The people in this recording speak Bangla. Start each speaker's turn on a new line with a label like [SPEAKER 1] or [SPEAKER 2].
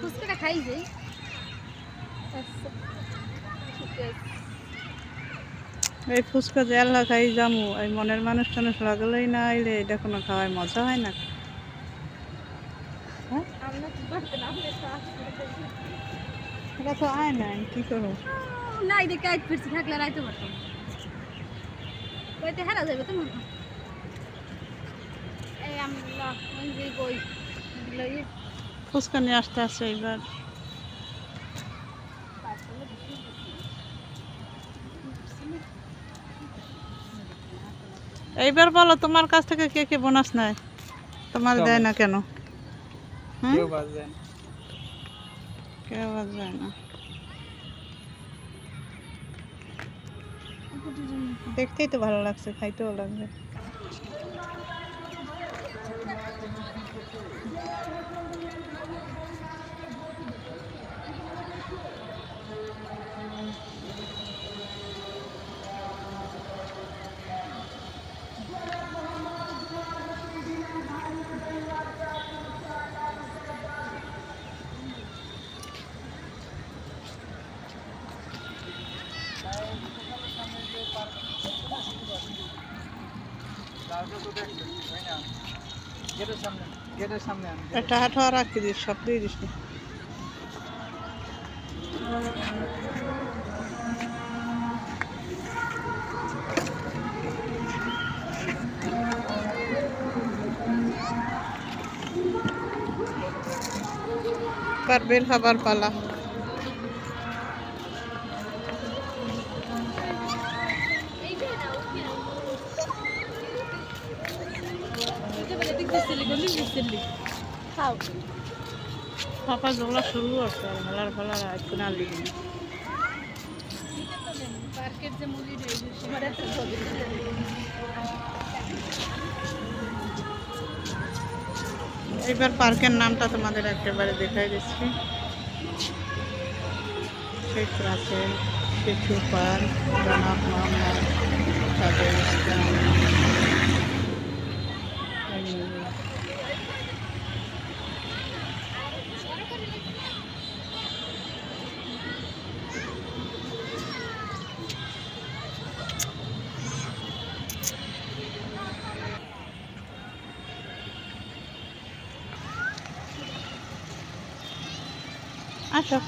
[SPEAKER 1] ফুচকাটা খাই যাই।
[SPEAKER 2] এই ফুচকা যে আল্লাহ খাই যামু, এই মনের মানুষ টানুষ লাগলেই না আইলে এটা কোনো খাওয়ায় মজা হয় না। হ্যাঁ এটা তো আয় নাই, কি করবো?
[SPEAKER 1] না এটা কাজ করছি থাকলে রাইতে পারতাম, কইতে হারা যাবে তো মনে হয়। এই আমরা ওই যে বই
[SPEAKER 2] ফুচকা নিয়ে আসতে আসছে এইবার। এইবার বলো তোমার কাছ থেকে কে কে বোনাস নেয়, তোমার দেয় না কেন? কেউ বাদ যায় না, কেউ বাদ যায় না। দেখতেই তো ভালো লাগছে, খাইতেও লাগবে। একটা হাঁটো আর রাখি দিস, সব দিয়ে দিস না। বের খাবার পালা। পাপা যেগুলো শুরু করছে ভালার ভালার একটু না লিখে না। এইবার পার্কের নামটা তোমাদের একেবারে দেখাই দিচ্ছি। শেখ রাসেল শিশু পার্ক, জনাব মোহাম্মদ সাদেক ইসলাম। আসো।